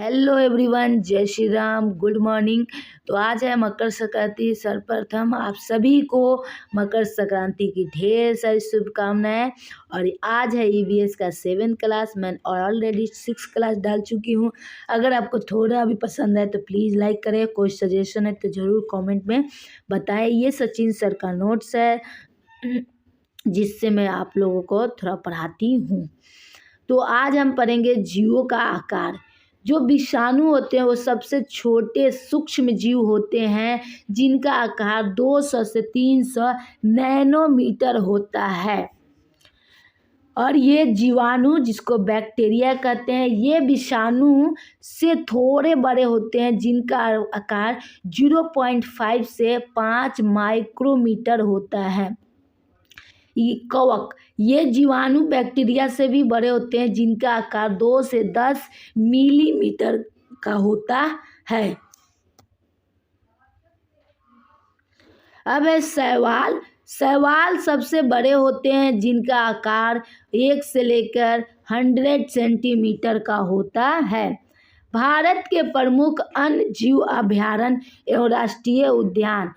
Hello everyone, जय Shri Ram, good morning. तो आज है मकर संक्रांति। सर्वप्रथम आप सभी को मकर संक्रांति की ढेर सारी शुभकामनाएं। और आज है ईवीएस का 7th क्लास। मैं ऑलरेडी 6th क्लास डाल चुकी हूं। अगर आपको थोड़ा भी पसंद है तो प्लीज़ लाइक करें। कोई सजेशन है तो ज़रूर कमेंट में बताएं। ये सचिन सर का नोट्स है जिससे मैं आप लोगों को थोड़ा पढ़ाती हूँ। तो आज हम पढ़ेंगे जीवों का आकार। जो विषाणु होते हैं वो सबसे छोटे सूक्ष्म जीव होते हैं जिनका आकार 200 से 300 नैनोमीटर होता है। और ये जीवाणु, जिसको बैक्टीरिया कहते हैं, ये विषाणु से थोड़े बड़े होते हैं जिनका आकार 0.5 से 5 माइक्रोमीटर होता है। कवक, ये जीवाणु बैक्टीरिया से भी बड़े होते हैं जिनका आकार 2 से 10 मिलीमीटर का होता है। अब है शैवाल। शैवाल सबसे बड़े होते हैं जिनका आकार 1 से लेकर 100 सेंटीमीटर का होता है। भारत के प्रमुख अन्य जीव अभयारण्य एवं राष्ट्रीय उद्यान।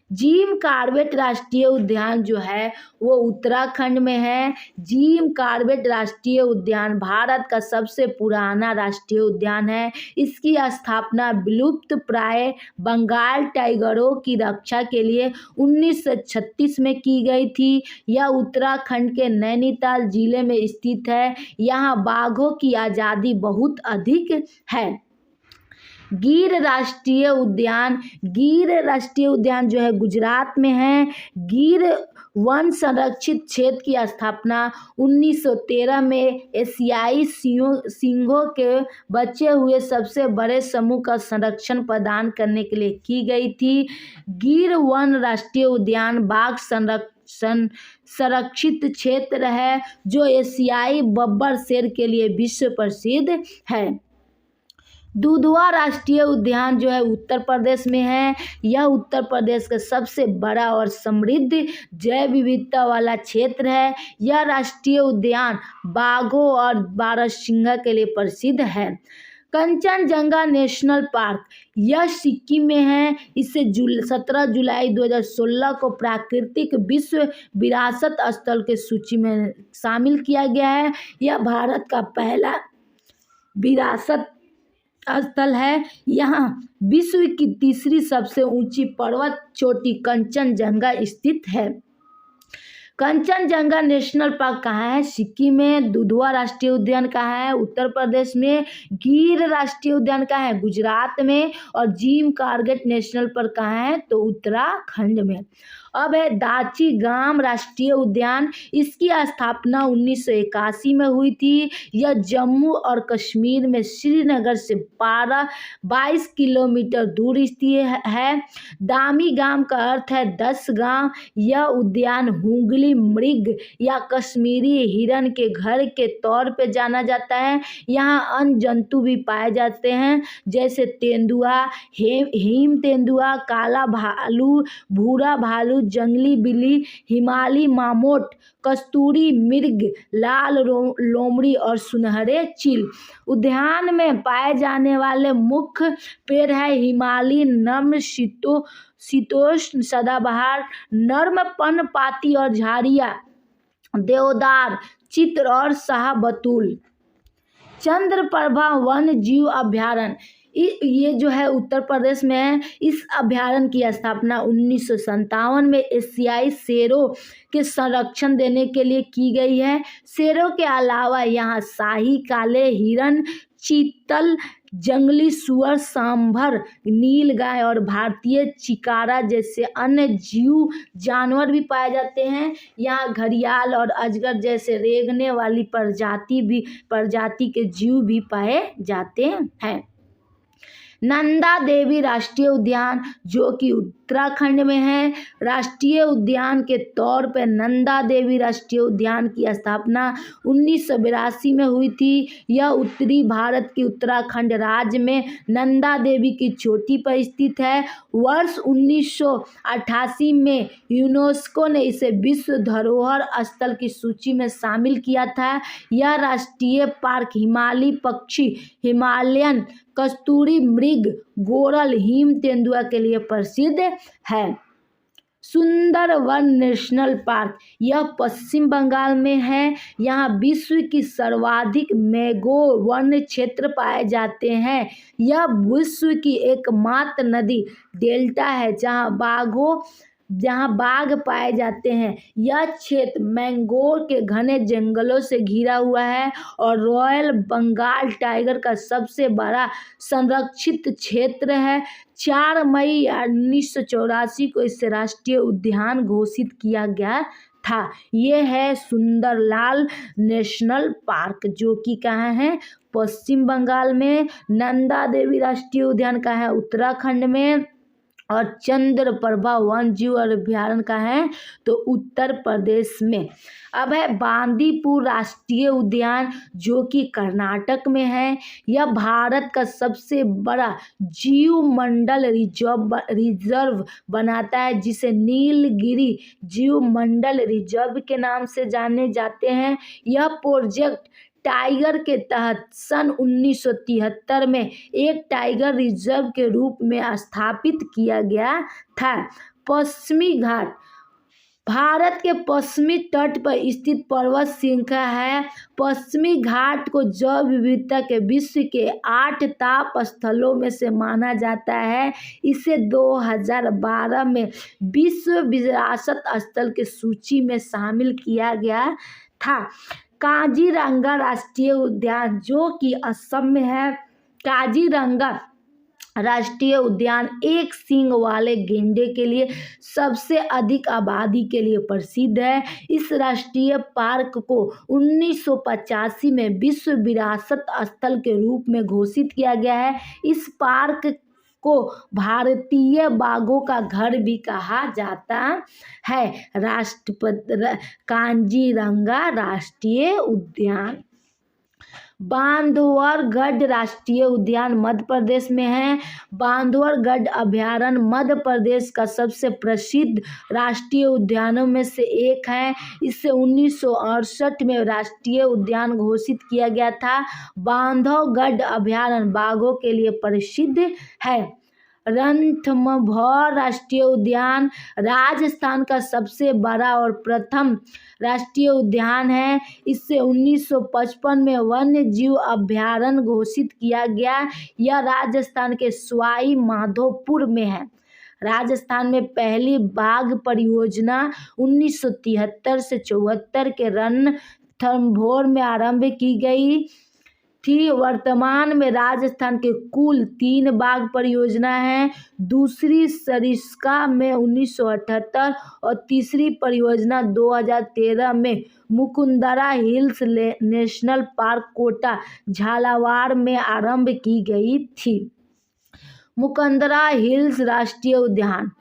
जिम कॉर्बेट राष्ट्रीय उद्यान जो है वो उत्तराखंड में है। जिम कॉर्बेट राष्ट्रीय उद्यान भारत का सबसे पुराना राष्ट्रीय उद्यान है। इसकी स्थापना विलुप्त प्राय बंगाल टाइगरों की रक्षा के लिए 1936 में की गई थी। यह उत्तराखंड के नैनीताल जिले में स्थित है। यहाँ बाघों की आबादी बहुत अधिक है। गिर राष्ट्रीय उद्यान जो है गुजरात में है। गिर वन संरक्षित क्षेत्र की स्थापना 1913 में एशियाई सिंहों के बचे हुए सबसे बड़े समूह का संरक्षण प्रदान करने के लिए की गई थी। गिर वन राष्ट्रीय उद्यान बाघ संरक्षित क्षेत्र है जो एशियाई बब्बर शेर के लिए विश्व प्रसिद्ध है। दुधवा राष्ट्रीय उद्यान जो है उत्तर प्रदेश में है। यह उत्तर प्रदेश का सबसे बड़ा और समृद्ध जैव विविधता वाला क्षेत्र है। यह राष्ट्रीय उद्यान बाघों और बारहसिंगा के लिए प्रसिद्ध है। कंचनजंगा नेशनल पार्क, यह सिक्किम में है। इसे 17 जुलाई 2016 को प्राकृतिक विश्व विरासत स्थल के सूची में शामिल किया गया है। यह भारत का पहला विरासत स्थल है। यहाँ विश्व की तीसरी सबसे ऊंची पर्वत चोटी कंचनजंगा स्थित है। कंचनजंगा नेशनल पार्क कहाँ है? सिक्किम में। दुधवा राष्ट्रीय उद्यान कहाँ है? उत्तर प्रदेश में। गिर राष्ट्रीय उद्यान कहाँ है? गुजरात में। और जिम कॉर्बेट नेशनल पार्क कहाँ है? तो उत्तराखंड में। अब है दाची गाम राष्ट्रीय उद्यान। इसकी स्थापना 1981 में हुई थी। यह जम्मू और कश्मीर में श्रीनगर से 22 किलोमीटर दूर स्थित है। दामी गाम का अर्थ है 10 गांव। यह उद्यान हुगली मृग या कश्मीरी हिरण के घर के तौर पे जाना जाता है। यहाँ अन्य जंतु भी पाए जाते हैं जैसे तेंदुआ, हिम तेंदुआ, काला भालू, भूरा भालू, जंगली बिल्ली, हिमालयी मामोट, कस्तूरी मृग, लाल लोमड़ी और सुनहरे चील। उद्यान में पाए जाने वाले मुख्य पेड़ है हिमालयी नम्र शीतोष्ण सदाबहार, नर्म पर्णपाती और झाड़ियाँ, देवदार, चित्र और शाहबलूत। चंद्रप्रभा वन्य जीव अभयारण्य, ये जो है उत्तर प्रदेश में है। इस अभयारण्य की स्थापना 1957 में एशियाई शेरों के संरक्षण देने के लिए की गई है। शेरों के अलावा यहाँ शाही काले हिरण, चीतल, जंगली सुअर, सांभर, नीलगाय और भारतीय चिकारा जैसे अन्य जीव जानवर भी पाए जाते हैं। यहाँ घड़ियाल और अजगर जैसे रेंगने वाली प्रजाति के जीव भी पाए जाते हैं। नंदा देवी राष्ट्रीय उद्यान जो कि उत्तराखंड में है। राष्ट्रीय उद्यान के तौर पर नंदा देवी राष्ट्रीय उद्यान की स्थापना 1982 में हुई थी। यह उत्तरी भारत के उत्तराखंड राज्य में नंदा देवी की चोटी पर स्थित है। वर्ष 1988 में यूनेस्को ने इसे विश्व धरोहर स्थल की सूची में शामिल किया था। यह राष्ट्रीय पार्क हिमालयी पक्षी, हिमालयन कस्तूरी मृग, गोरल हिम तेंदुआ के लिए प्रसिद्ध है। सुंदरवन नेशनल पार्क, यह पश्चिम बंगाल में है। यहाँ विश्व की सर्वाधिक मैंग्रोव वन्य क्षेत्र पाए जाते हैं। यह विश्व की एकमात्र नदी डेल्टा है जहाँ बाघ पाए जाते हैं। यह क्षेत्र मैंग्रोव के घने जंगलों से घिरा हुआ है और रॉयल बंगाल टाइगर का सबसे बड़ा संरक्षित क्षेत्र है। 4 मई 1984 को इसे राष्ट्रीय उद्यान घोषित किया गया था। ये है सुंदरलाल नेशनल पार्क, जो कि कहाँ है? पश्चिम बंगाल में। नंदा देवी राष्ट्रीय उद्यान का है उत्तराखंड में। और चंद्रप्रभा वन्यजीव अभयारण्य का है तो उत्तर प्रदेश में। अब है बांदीपुर राष्ट्रीय उद्यान, जो कि कर्नाटक में है। यह भारत का सबसे बड़ा जीव मंडल रिजर्व बनाता है, जिसे नीलगिरी जीव मंडल रिजर्व के नाम से जाने जाते हैं। यह प्रोजेक्ट टाइगर के तहत सन 1973 में एक टाइगर रिजर्व के रूप में स्थापित किया गया था। पश्चिमी घाट भारत के पश्चिमी तट पर स्थित पर्वत श्रृंखला है। पश्चिमी घाट को जैव विविधता के विश्व के 8 ताप स्थलों में से माना जाता है। इसे 2012 में विश्व विरासत स्थल की सूची में शामिल किया गया था। काजीरंगा राष्ट्रीय उद्यान, जो कि असम में है। काजीरंगा राष्ट्रीय उद्यान एक सींग वाले गेंडे के लिए सबसे अधिक आबादी के लिए प्रसिद्ध है। इस राष्ट्रीय पार्क को 1985 में विश्व विरासत स्थल के रूप में घोषित किया गया है। इस पार्क को भारतीय बाघों का घर भी कहा जाता है। काजीरंगा राष्ट्रीय उद्यान। बांधवगढ़ राष्ट्रीय उद्यान मध्य प्रदेश में है। बांधवगढ़ अभयारण्य मध्य प्रदेश का सबसे प्रसिद्ध राष्ट्रीय उद्यानों में से एक है। इसे 1968 में राष्ट्रीय उद्यान घोषित किया गया था। बांधवगढ़ अभयारण्य बाघों के लिए प्रसिद्ध है। रणथंभौर राष्ट्रीय उद्यान राजस्थान का सबसे बड़ा और प्रथम राष्ट्रीय उद्यान है। इसे 1955 में वन्य जीव अभयारण्य घोषित किया गया। यह राजस्थान के सवाई माधोपुर में है। राजस्थान में पहली बाघ परियोजना 1973 से 74 के रणथंभौर में आरंभ की गई थी। वर्तमान में राजस्थान के कुल 3 बाघ परियोजना है। दूसरी सरिस्का में 1978 और तीसरी परियोजना 2013 में Mukundra hills national park Kota Jhalawar में आरंभ की गई थी। मुकुंदरा हिल्स राष्ट्रीय उद्यान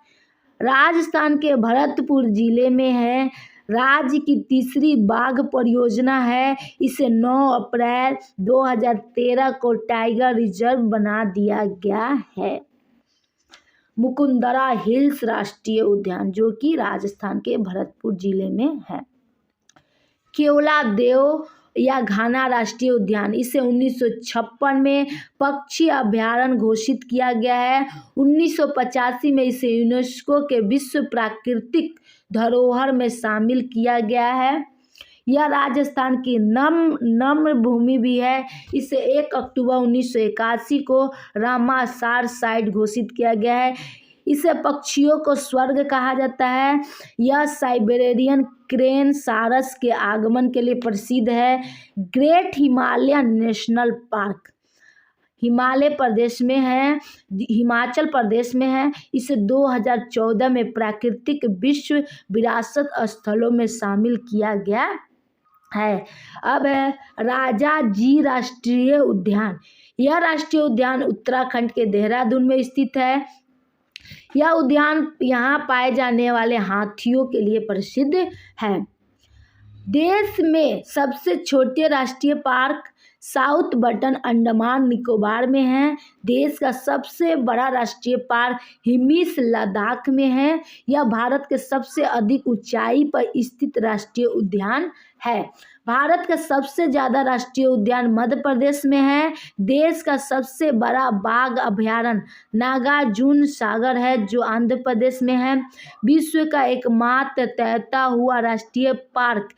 राजस्थान के भरतपुर जिले में है। राज्य की तीसरी बाघ परियोजना है। इसे 9 अप्रैल 2013 को टाइगर रिजर्व बना दिया गया है। मुकुंदरा हिल्स राष्ट्रीय उद्यान, जो कि राजस्थान के भरतपुर जिले में है। केवलादेव या घाना राष्ट्रीय उद्यान, इसे 1956 में पक्षी अभयारण्य घोषित किया गया है। 1985 में इसे यूनेस्को के विश्व प्राकृतिक धरोहर में शामिल किया गया है। यह राजस्थान की नम्र भूमि भी है। इसे 1 अक्टूबर 1981 को रामासार साइट घोषित किया गया है। इसे पक्षियों को स्वर्ग कहा जाता है। यह साइबेरियन क्रेन सारस के आगमन के लिए प्रसिद्ध है। Great Himalayan National Park Himachal Pradesh में है। इसे 2014 में प्राकृतिक विश्व विरासत स्थलों में शामिल किया गया है। अब है राजाजी राष्ट्रीय उद्यान। यह राष्ट्रीय उद्यान उत्तराखंड के देहरादून में स्थित है। यह उद्यान यहाँ पाए जाने वाले हाथियों के लिए प्रसिद्ध है। देश में सबसे छोटे राष्ट्रीय park south button Andaman Nicobar में है। देश का सबसे बड़ा राष्ट्रीय पार्क हिमिस लद्दाख में है। यह भारत के सबसे अधिक ऊंचाई पर स्थित राष्ट्रीय उद्यान है। भारत का सबसे ज़्यादा राष्ट्रीय उद्यान मध्य प्रदेश में है। देश का सबसे बड़ा बाघ अभयारण्य नागार्जुन सागर है जो आंध्र प्रदेश में है। विश्व का एकमात्र तैरता हुआ राष्ट्रीय पार्क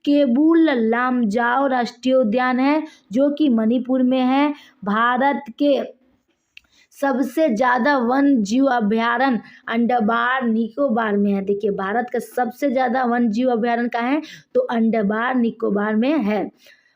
केबुल लामजाओ राष्ट्रीय उद्यान है जो कि मणिपुर में है। भारत के सबसे ज़्यादा वन जीव अभयारण्य अंडमान निकोबार में है। देखिए, भारत का सबसे ज़्यादा वन जीव अभयारण्य कहाँ है, तो अंडमान निकोबार में है।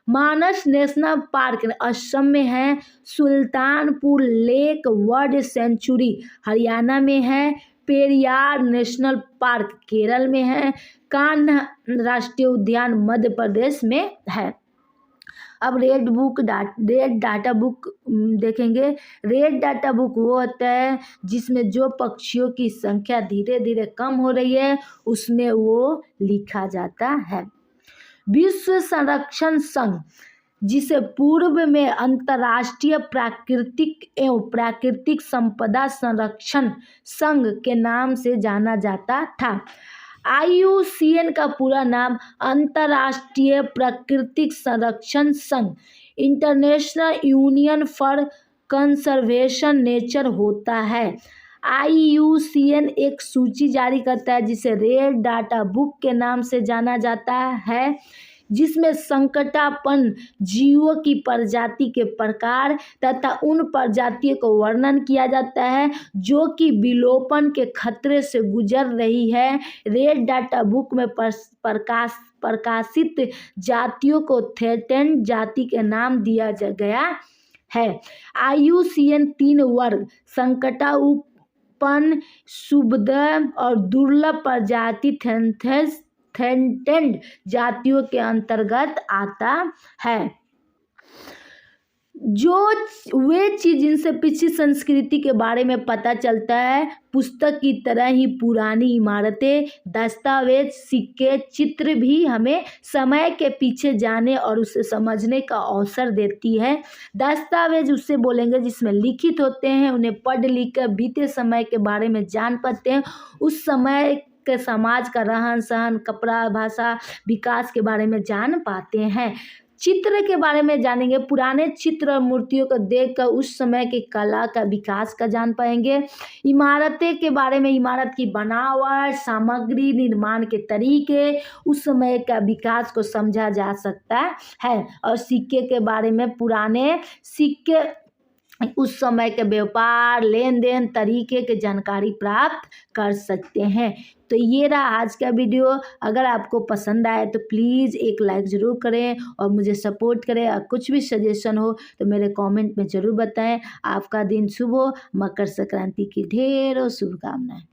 मानस नेशनल पार्क असम में है। Sultanpur lake bird sanctuary Haryana में है। पेरियार नेशनल पार्क केरल में है। कान्हा राष्ट्रीय उद्यान मध्य प्रदेश में है। अब रेड डाटा बुक देखेंगे। रेड डाटा बुक वो होता है जिसमें जो पक्षियों की संख्या धीरे धीरे कम हो रही है उसमें वो लिखा जाता है। विश्व संरक्षण संघ, जिसे पूर्व में अंतर्राष्ट्रीय प्राकृतिक एवं प्राकृतिक संपदा संरक्षण संघ के नाम से जाना जाता था। IUCN का पूरा नाम अंतर्राष्ट्रीय प्राकृतिक संरक्षण संघ international union for conservation nature होता है। IUCN एक सूची जारी करता है जिसे रेड डाटा बुक के नाम से जाना जाता है, जिसमें संकटापन्न जीवों की प्रजाति के प्रकार तथा उन प्रजातियों को वर्णन किया जाता है जो कि विलोपन के खतरे से गुजर रही है। रेड डाटा बुक में प्रकाशित जातियों को थ्रेटेंड जाति के नाम दिया गया है। IUCN 3 वर्ग संकटापन्न, सुभ्रद और दुर्लभ प्रजाति थ्रेटेंड जातियों के अंतर्गत आता है। जो वे चीज जिनसे पिछली संस्कृति के बारे में पता चलता है, पुस्तक की तरह ही पुरानी इमारतें, दस्तावेज, सिक्के, चित्र भी हमें समय के पीछे जाने और उसे समझने का अवसर देती है। दस्तावेज उससे बोलेंगे जिसमें लिखित होते हैं, उन्हें पढ़ लिख कर बीते समय के बारे में जान पाते हैं, उस समय के समाज का रहन सहन, कपड़ा, भाषा, विकास के बारे में जान पाते हैं। चित्र के बारे में जानेंगे, पुराने चित्र और मूर्तियों को देखकर उस समय की कला का विकास का जान पाएंगे। इमारतें के बारे में, इमारत की बनावट, सामग्री, निर्माण के तरीके, उस समय का विकास को समझा जा सकता है। और सिक्के के बारे में, पुराने सिक्के उस समय के व्यापार, लेन देन तरीके के जानकारी प्राप्त कर सकते हैं। तो ये रहा आज का वीडियो। अगर आपको पसंद आए तो प्लीज़ एक लाइक ज़रूर करें और मुझे सपोर्ट करें। और कुछ भी सजेशन हो तो मेरे कमेंट में ज़रूर बताएं। आपका दिन शुभ हो। मकर संक्रांति की ढेरों शुभकामनाएं।